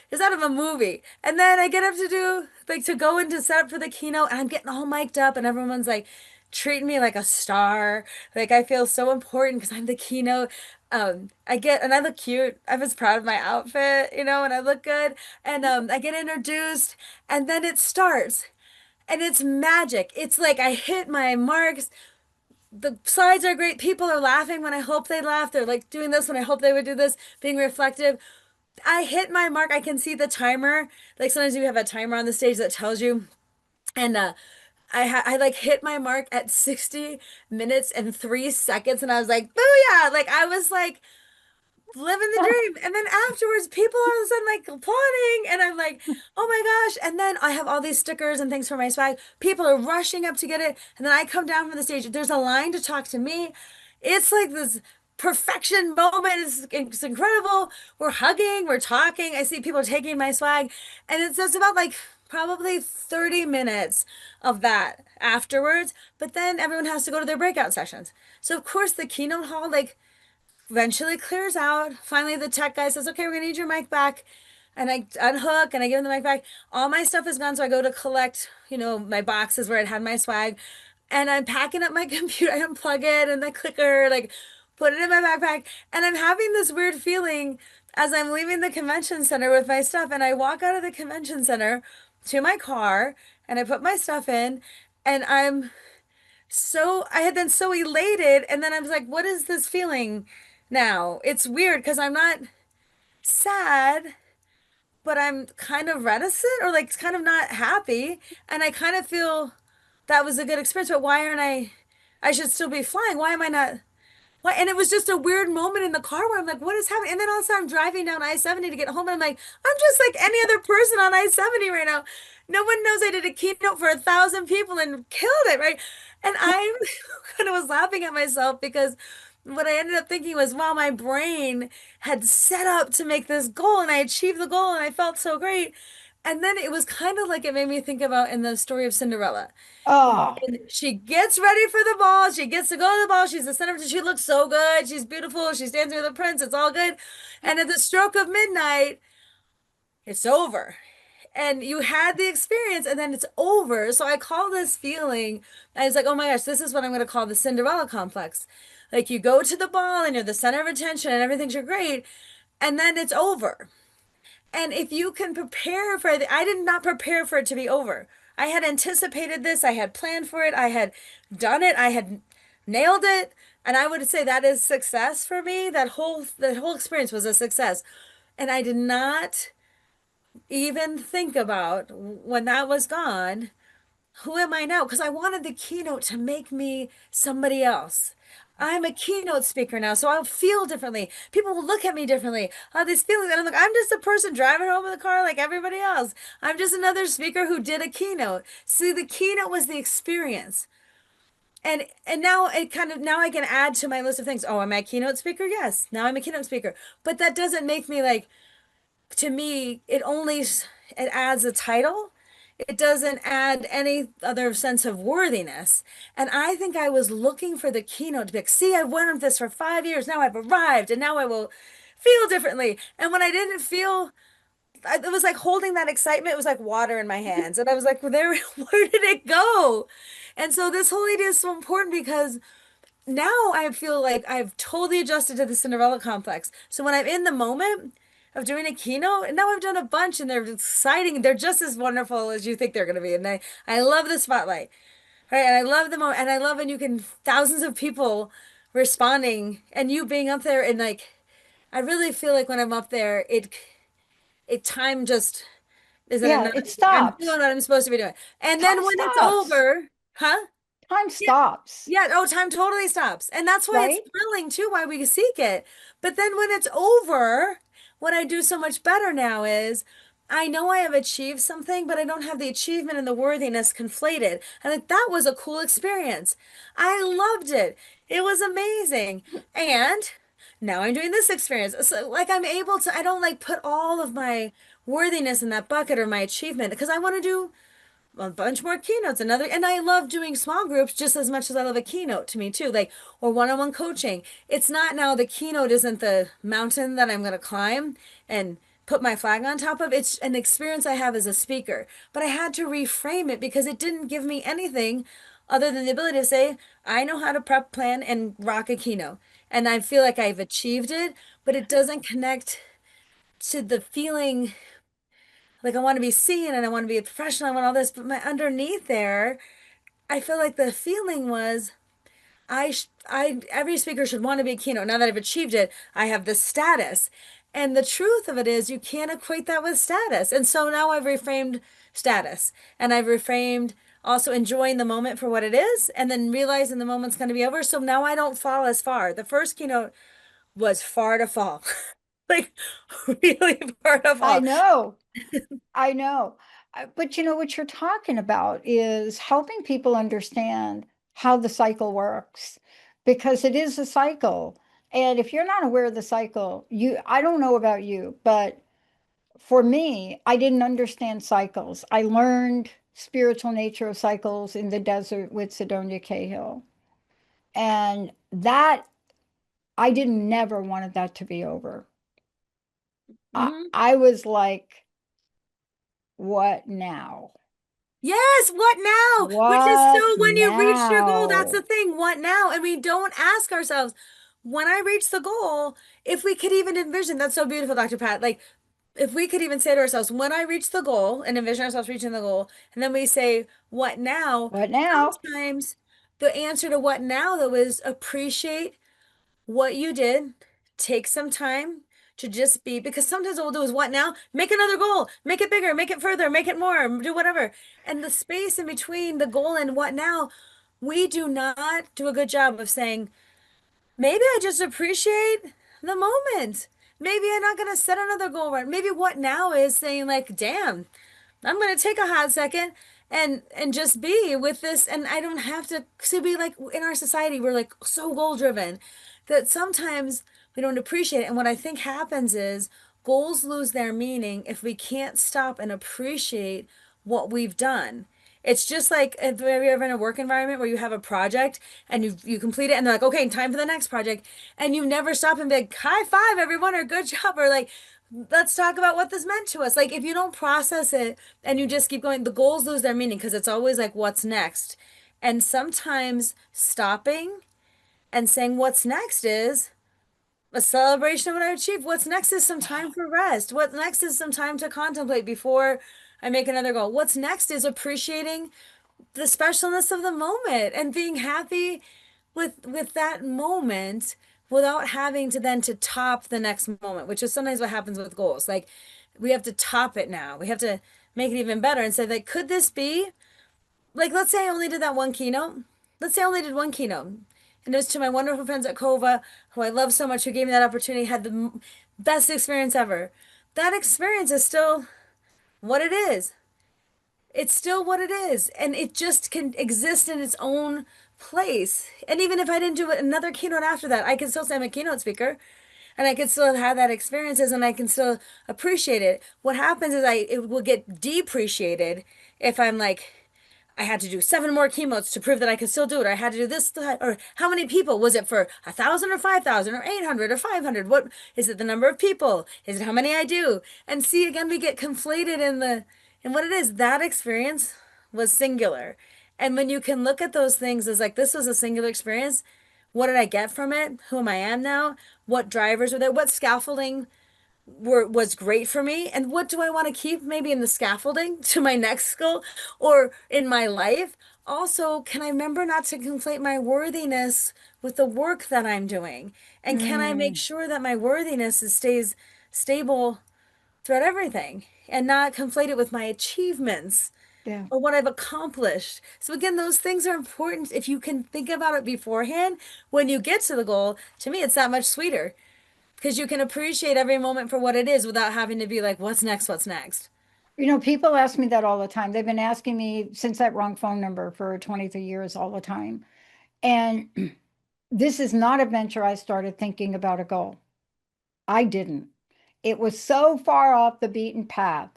[SPEAKER 3] it's out of a movie. And then I get up to do like to go into set up for the keynote, and I'm getting all mic'd up, and everyone's like treating me like a star. Like I feel so important because I'm the keynote. I look cute. I was proud of my outfit, and I look good. And I get introduced, and then it starts, and it's magic. It's like I hit my marks. The slides are great. People are laughing when I hope they laugh. They're like doing this when I hope they would do this, being reflective. I hit my mark. I can see the timer. Like sometimes you have a timer on the stage that tells you. And I like hit my mark at 60 minutes and 3 seconds, and I was like, booyah! Like I was like living the dream. And then afterwards, people all of a sudden like applauding, and I'm like, oh my gosh. And then I have all these stickers and things for my swag. People are rushing up to get it. And then I come down from the stage. There's a line to talk to me. It's like this perfection moment. It's incredible. We're hugging, we're talking. I see people taking my swag. And it's just about like probably 30 minutes of that afterwards. But then everyone has to go to their breakout sessions. So of course the keynote hall, like eventually clears out. Finally, the tech guy says, okay, we're gonna need your mic back. And I unhook and I give him the mic back. All my stuff is gone. So I go to collect, my boxes where it had my swag. And I'm packing up my computer. I unplug it and the clicker, like put it in my backpack. And I'm having this weird feeling as I'm leaving the convention center with my stuff. And I walk out of the convention center to my car and I put my stuff in. And I had been so elated. And then I was like, what is this feeling now? It's weird because I'm not sad, but I'm kind of reticent or like kind of not happy. And I kind of feel that was a good experience, but why aren't I should still be flying. Why am I not? Why? And it was just a weird moment in the car where I'm like, what is happening? And then all of a sudden I'm driving down I-70 to get home. And I'm like, I'm just like any other person on I-70 right now. No one knows I did a keynote for 1,000 people and killed it, right? And I kind of was laughing at myself because what I ended up thinking was, wow, my brain had set up to make this goal and I achieved the goal and I felt so great. And then it was kind of like it made me think about in the story of Cinderella.
[SPEAKER 2] Oh,
[SPEAKER 3] And she gets ready for the ball. She gets to go to the ball. She's the center. She looks so good. She's beautiful. She's dancing with the prince. It's all good. And at the stroke of midnight, it's over. And you had the experience and then it's over. So I call this feeling, I was like, oh my gosh, this is what I'm going to call the Cinderella complex. Like you go to the ball and you're the center of attention and everything's great. And then it's over. And if you can prepare for it, I did not prepare for it to be over. I had anticipated this, I had planned for it, I had done it, I had nailed it, and I would say that is success for me. That whole experience was a success. And I did not even think about when that was gone, who am I now? Because I wanted the keynote to make me somebody else. I'm a keynote speaker now, so I'll feel differently. People will look at me differently. All these feelings, and I'm like, I'm just a person driving home in the car like everybody else. I'm just another speaker who did a keynote. See, the keynote was the experience. And now it kind of now I can add to my list of things. Oh, am I a keynote speaker? Yes. Now I'm a keynote speaker. But that doesn't make me like, to me, it adds a title. It doesn't add any other sense of worthiness. And I think I was looking for the keynote to be like, see, I've wanted this for 5 years. Now I've arrived and now I will feel differently. And when I didn't feel, it was like holding that excitement. It was like water in my hands. And I was like, well, where did it go? And so this whole idea is so important because now I feel like I've totally adjusted to the Cinderella complex. So when I'm in the moment of doing a keynote, and now I've done a bunch and they're exciting, they're just as wonderful as you think they're going to be. And I love the spotlight, right? And I love the moment, and I love when you can thousands of people responding and you being up there and like, I really feel like when I'm up there, it time just isn't
[SPEAKER 2] yeah,
[SPEAKER 3] enough.
[SPEAKER 2] it
[SPEAKER 3] I'm doing
[SPEAKER 2] stops.
[SPEAKER 3] what I'm supposed to be doing. And then
[SPEAKER 2] Time
[SPEAKER 3] when it's
[SPEAKER 2] stops.
[SPEAKER 3] over, huh?
[SPEAKER 2] Time
[SPEAKER 3] Yeah.
[SPEAKER 2] stops,
[SPEAKER 3] Yeah. Oh, time totally stops. And that's why it's
[SPEAKER 2] right?
[SPEAKER 3] thrilling too, why we seek it. But then when it's over, what I do so much better now is I know I have achieved something, but I don't have the achievement and the worthiness conflated. And like that was a cool experience. I loved it. It was amazing. And now I'm doing this experience. So like I'm able to, I don't like put all of my worthiness in that bucket or my achievement because I want to do a bunch more keynotes, and I love doing small groups just as much as I love a keynote to me too, like, or one-on-one coaching. It's not now the keynote isn't the mountain that I'm going to climb and put my flag on top of. It's an experience I have as a speaker, but I had to reframe it because it didn't give me anything other than the ability to say, I know how to prep, plan, and rock a keynote. and I feel like I've achieved it, but it doesn't connect to the feeling like I want to be seen and I want to be a professional, I want all this, but my underneath there, I feel like the feeling was every speaker should want to be a keynote. Now that I've achieved it, I have this status. And the truth of it is you can't equate that with status. And so now I've reframed status and I've reframed also enjoying the moment for what it is and then realizing the moment's going to be over. So now I don't fall as far. The first keynote was far to fall. Like really far to
[SPEAKER 2] I
[SPEAKER 3] fall.
[SPEAKER 2] know. I know. But you know what you're talking about is helping people understand how the cycle works because it is a cycle. And if you're not aware of the cycle, I don't know about you, but for me, I didn't understand cycles. I learned spiritual nature of cycles in the desert with Sidonia Cahill. And that I didn't never wanted that to be over.
[SPEAKER 3] Mhm.
[SPEAKER 2] I was like, what now?
[SPEAKER 3] Yes, what now? Which is
[SPEAKER 2] What
[SPEAKER 3] so when you reach your goal, that's the
[SPEAKER 2] now?
[SPEAKER 3] thing. What now? And we don't ask ourselves, when I reach the goal, if we could even envision, that's so beautiful, Dr. Pat. Like, if we could even say to ourselves, when I reach the goal and envision ourselves reaching the goal, and then we say, what now?
[SPEAKER 2] What now?
[SPEAKER 3] Sometimes the answer to what now, though, is appreciate what you did, take some time to just be, because sometimes what we'll do is what now? Make another goal, make it bigger, make it further, make it more, do whatever. And the space in between the goal and what now, we do not do a good job of saying, maybe I just appreciate the moment. Maybe I'm not going to set another goal right. Maybe what now is saying like, damn, I'm going to take a hot second and just be with this, and I don't have to be like in our society we're like so goal driven that sometimes we don't appreciate it. And what I think happens is goals lose their meaning if we can't stop and appreciate what we've done. It's just like if you're ever in a work environment where you have a project and you complete it and they're like, okay, time for the next project. And you never stop and be like, high five, everyone, or good job, or like, let's talk about what this meant to us. Like, if you don't process it and you just keep going, the goals lose their meaning because it's always like, what's next? And sometimes stopping and saying, what's next is a celebration of what I achieved. What's next is some time for rest. What's next is some time to contemplate before I make another goal. What's next is appreciating the specialness of the moment and being happy with that moment without having to then to top the next moment, which is sometimes what happens with goals. Like we have to top it now. We have to make it even better and say like, could this be like, let's say I only did that one keynote. Let's say I only did one keynote. And it was to my wonderful friends at Kova, who I love so much, who gave me that opportunity, had the best experience ever. That experience is still what it is. It's still what it is. And it just can exist in its own place. And even if I didn't do another keynote after that, I can still say I'm a keynote speaker and I can still have that experiences and I can still appreciate it. What happens is it will get depreciated if I'm like, I had to do 7 more chemotes to prove that I could still do it. Or I had to do this, or how many people? Was it for 1,000 or 5,000 or 800 or 500? What is it? The number of people? Is it how many I do? And see, again, we get conflated in what it is. That experience was singular. And when you can look at those things as like, this was a singular experience. What did I get from it? Who am I am now? What drivers were there? What scaffolding was great for me, and what do I want to keep maybe in the scaffolding to my next goal or in my life. Also, can I remember not to conflate my worthiness with the work that I'm doing, and can I make
[SPEAKER 2] Mm,
[SPEAKER 3] sure that my worthiness stays stable throughout everything and not conflate it with my achievements
[SPEAKER 2] yeah.
[SPEAKER 3] or what I've accomplished. So again, those things are important. If you can think about it beforehand when you get to the goal, to me it's that much sweeter because you can appreciate every moment for what it is without having to be like, what's next? What's next?
[SPEAKER 2] You know, people ask me that all the time. They've been asking me since that wrong phone number for 23 years all the time. And this is not a venture I started thinking about a goal. I didn't. It was so far off the beaten path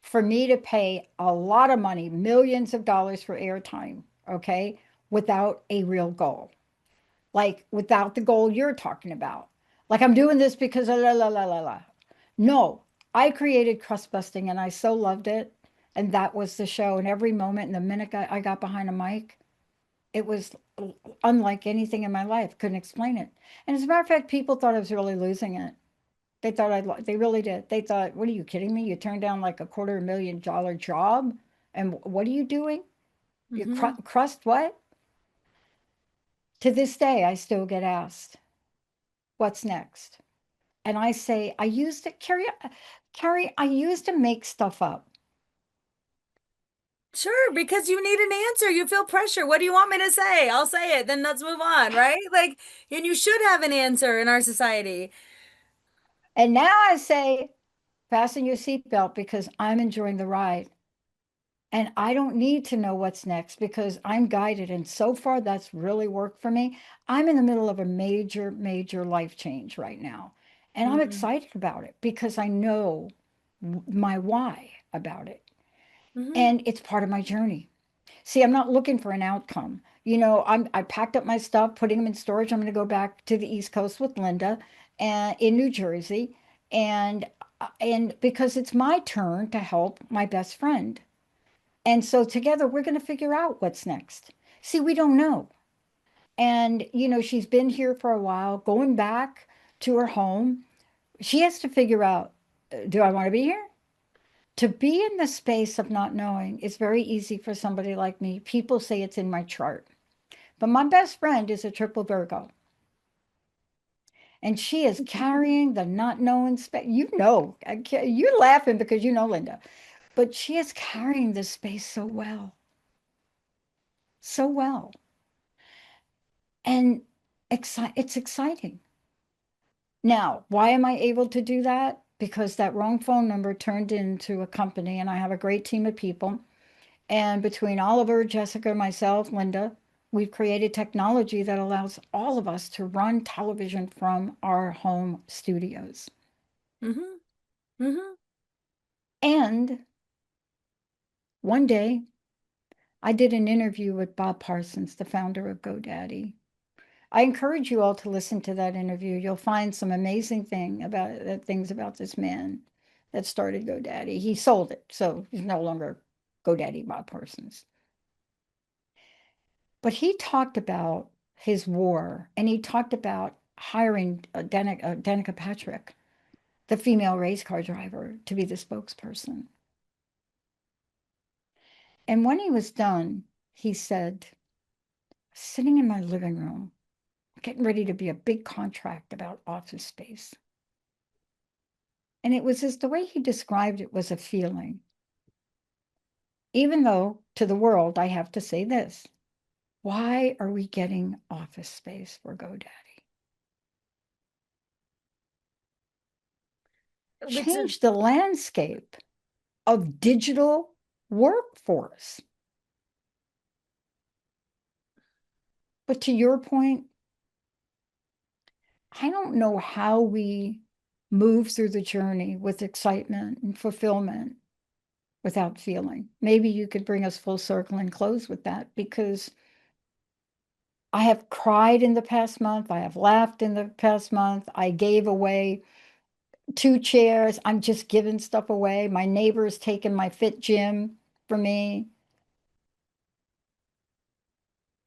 [SPEAKER 2] for me to pay a lot of money, millions of dollars for airtime, okay, without a real goal. Like without the goal you're talking about. Like I'm doing this because of la la la la la. No, I created crust busting and I so loved it. And that was the show. And every moment, and the minute I got behind a mic, It was unlike anything in my life. Couldn't explain it. And as a matter of fact, people thought I was really losing it. They thought they really did. They thought, what are you kidding me? You turned down like a $250,000 job. And what are you doing? You
[SPEAKER 3] Mm-hmm.
[SPEAKER 2] crust what? To this day, I still get asked, what's next? And I say, I used to, Carrie, I used to make stuff up.
[SPEAKER 3] Sure, because you need an answer. You feel pressure. What do you want me to say? I'll say it. Then let's move on, right? Like, and you should have an answer in our society.
[SPEAKER 2] And now I say, fasten your seatbelt because I'm enjoying the ride. And I don't need to know what's next because I'm guided. And so far, that's really worked for me. I'm in the middle of a major, major life change right now. And I'm
[SPEAKER 3] Mm-hmm.
[SPEAKER 2] excited about it because I know my why about it.
[SPEAKER 3] Mm-hmm.
[SPEAKER 2] And it's part of my journey. See, I'm not looking for an outcome. You know, I packed up my stuff, putting them in storage. I'm going to go back to the East Coast with Linda and in New Jersey. And and because it's my turn to help my best friend. And so together we're going to figure out what's next. See, we don't know. And, you know, she's been here for a while, going back to her home. She has to figure out, do I want to be here? To be in the space of not knowing is very easy for somebody like me. People say it's in my chart. But my best friend is a triple Virgo, and she is carrying the not knowing space. You know, you're laughing because you know Linda, but she is carrying this space so well, so well. And it's exciting. Now, why am I able to do that? Because that wrong phone number turned into a company, and I have a great team of people. And between Oliver, Jessica, myself, Linda, we've created technology that allows all of us to run television from our home studios.
[SPEAKER 3] Mm-hmm. Mm-hmm.
[SPEAKER 2] And one day, I did an interview with Bob Parsons, the founder of GoDaddy. I encourage you all to listen to that interview. You'll find some amazing things about this man that started GoDaddy. He sold it, so he's no longer GoDaddy Bob Parsons. But he talked about his war and he talked about hiring Danica Patrick, the female race car driver, to be the spokesperson. And when he was done, he said, sitting in my living room, getting ready to be a big contract about office space. And it was just the way he described it was a feeling. Even though to the world, I have to say this, why are we getting office space for GoDaddy?
[SPEAKER 3] Which is,
[SPEAKER 2] Change the landscape of digital workforce. But to your point, I don't know how we move through the journey with excitement and fulfillment without feeling. Maybe you could bring us full circle and close with that because I have cried in the past month. I have laughed in the past month. I gave away 2 chairs. I'm just giving stuff away. My neighbor's taken my fit gym for me.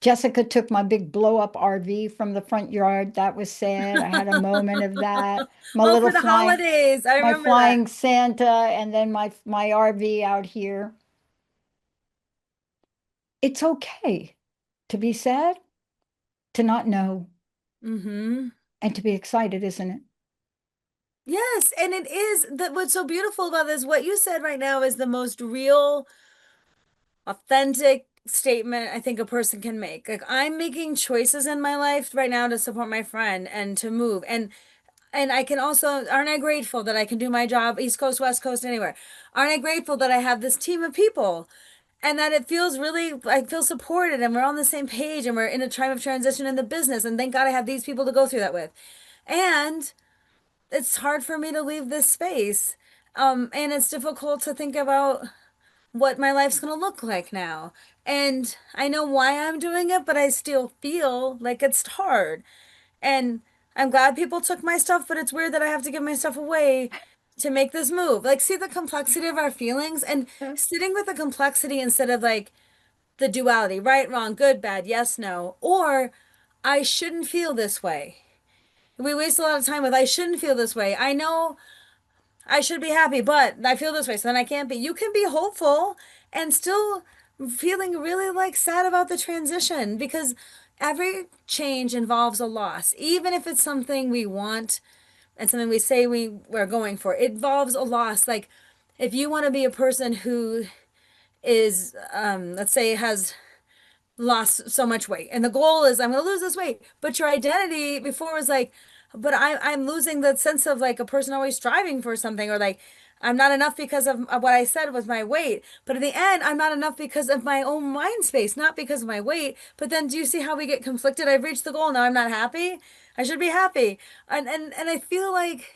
[SPEAKER 2] Jessica took my big blow up RV from the front yard. That was sad. I had a moment of that. My
[SPEAKER 3] oh,
[SPEAKER 2] little
[SPEAKER 3] for the holidays. I
[SPEAKER 2] my
[SPEAKER 3] remember that.
[SPEAKER 2] flying Santa, and then my RV out here. It's okay to be sad, to not know,
[SPEAKER 3] Mm-hmm.
[SPEAKER 2] and to be excited, isn't it?
[SPEAKER 3] Yes, and it is that what's so beautiful about this, what you said right now is the most real, authentic statement I think a person can make. Like I'm making choices in my life right now to support my friend and to move. And I can also, aren't I grateful that I can do my job East Coast, West Coast, anywhere? Aren't I grateful that I have this team of people and that it feels really, I feel supported and we're on the same page and we're in a time of transition in the business. And thank God I have these people to go through that with. And it's hard for me to leave this space. And it's difficult to think about what my life's going to look like now. And I know why I'm doing it, but I still feel like it's hard. And I'm glad people took my stuff, but it's weird that I have to give my stuff away to make this move. Like, see the complexity of our feelings and sitting with the complexity instead of like the duality, right, wrong, good, bad, yes, no, or I shouldn't feel this way. We waste a lot of time with I shouldn't feel this way. I know I should be happy, but I feel this way, so then I can't be. You can be hopeful and still feeling really like sad about the transition because every change involves a loss, even if it's something we want and something we say we're going for. It involves a loss. Like if you want to be a person who is, let's say, has lost so much weight and the goal is I'm going to lose this weight, but your identity before was like, but I'm losing the sense of like a person always striving for something, or like I'm not enough because of what I said was my weight, but in the end I'm not enough because of my own mind space, not because of my weight. But then do you see how we get conflicted? I've reached the goal, now I'm not happy. I should be happy. And I feel like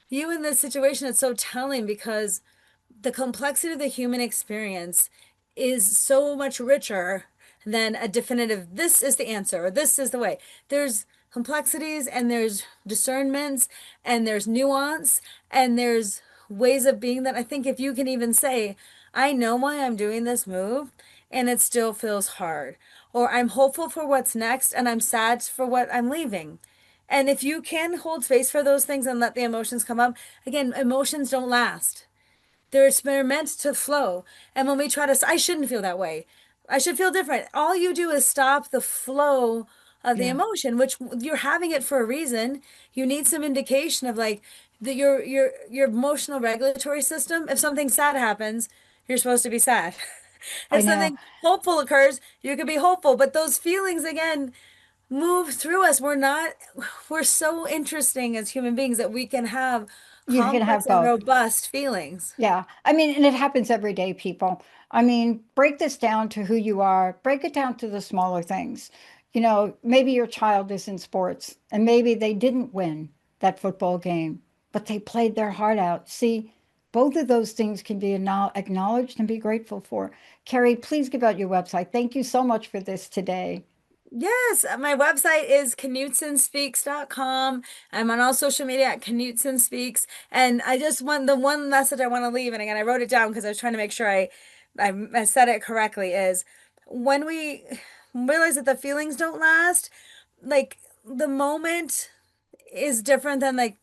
[SPEAKER 3] you in this situation, it's so telling because the complexity of the human experience is so much richer than a definitive, this is the answer, or this is the way. There's complexities and there's discernments and there's nuance and there's ways of being that I think if you can even say, I know why I'm doing this move and it still feels hard, or I'm hopeful for what's next and I'm sad for what I'm leaving. And if you can hold space for those things and let the emotions come up, again, emotions don't last. They're meant to flow. And when we try to, I shouldn't feel that way. I should feel different. All you do is stop the flow of the
[SPEAKER 2] Yeah.
[SPEAKER 3] emotion, which you're having it for a reason. You need some indication of like your emotional regulatory system. If something sad happens, you're supposed to be sad.
[SPEAKER 2] I
[SPEAKER 3] If
[SPEAKER 2] know.
[SPEAKER 3] something hopeful occurs, you can be hopeful. But those feelings again move through us. We're so interesting as human beings that we can have
[SPEAKER 2] You can have
[SPEAKER 3] complex and
[SPEAKER 2] both.
[SPEAKER 3] robust feelings.
[SPEAKER 2] Yeah. I mean, and it happens every day, people. I mean, break this down to who you are, break it down to the smaller things. You know, maybe your child is in sports and maybe they didn't win that football game, but they played their heart out. See, both of those things can be acknowledged and be grateful for. Kari, please give out your website. Thank you so much for this today.
[SPEAKER 3] Yes, my website is knutsonspeaks.com. I'm on all social media at Knutson Speaks. And I just want the one message I want to leave, and again, I wrote it down because I was trying to make sure I said it correctly, is when we realize that the feelings don't last, like the moment is different than like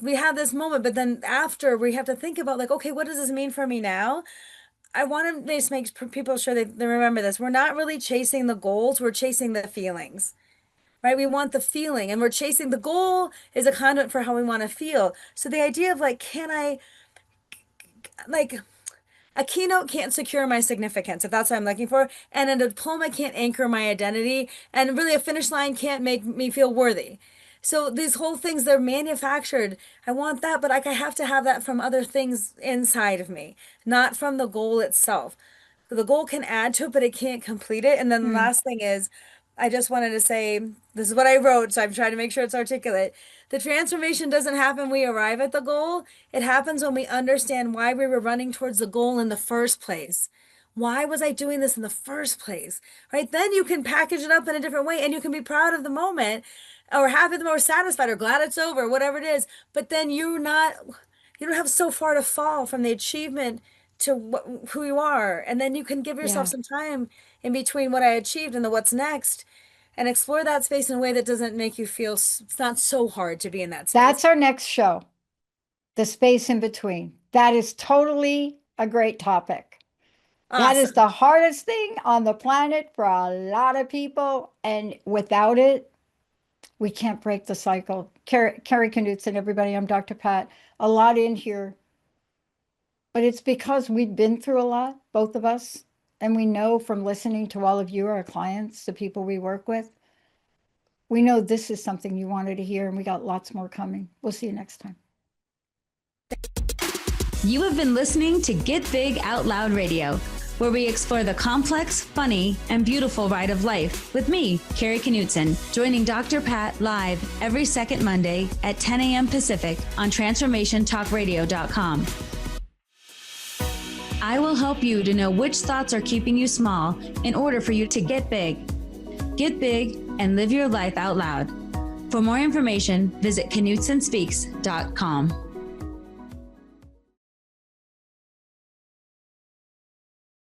[SPEAKER 3] we have this moment, but then after we have to think about like, okay, what does this mean for me now? I want to just make people sure they remember this. We're not really chasing the goals, we're chasing the feelings, right? We want the feeling and we're chasing the goal is a conduit for how we want to feel. So the idea of like, can I, like, a keynote can't secure my significance if that's what I'm looking for, and a diploma can't anchor my identity, and really a finish line can't make me feel worthy. So these whole things, they're manufactured. I want that, but like I have to have that from other things inside of me, not from the goal itself. The goal can add to it, but it can't complete it. And then the
[SPEAKER 2] Mm,
[SPEAKER 3] last thing is, I just wanted to say, this is what I wrote, so I'm trying to make sure it's articulate. The transformation doesn't happen when we arrive at the goal. It happens when we understand why we were running towards the goal in the first place. Why was I doing this in the first place? Right? Then you can package it up in a different way and you can be proud of the moment or happy the moment or satisfied or glad it's over, whatever it is. But then you don't have so far to fall from the achievement to who you are. And then you can give yourself
[SPEAKER 2] yeah.
[SPEAKER 3] some time in between what I achieved and the what's next and explore that space in a way that doesn't make you feel it's not so hard to be in that space.
[SPEAKER 2] That's our next show, the space in between. That is totally a great topic. That is
[SPEAKER 3] Awesome.
[SPEAKER 2] the hardest thing on the planet for a lot of people. And without it, we can't break the cycle. Kari Knutson, everybody, I'm Dr. Pat. A lot in here, but it's because we've been through a lot, both of us. And we know from listening to all of you, our clients, the people we work with, we know this is something you wanted to hear, and we got lots more coming. We'll see you next time.
[SPEAKER 1] You have been listening to Get Big Out Loud Radio, where we explore the complex, funny, and beautiful ride of life with me, Kari Knutson, joining Dr. Pat live every second Monday at 10 a.m. Pacific on TransformationTalkRadio.com. I will help you to know which thoughts are keeping you small in order for you to get big. Get big and live your life out loud. For more information, visit KnutsonSpeaks.com.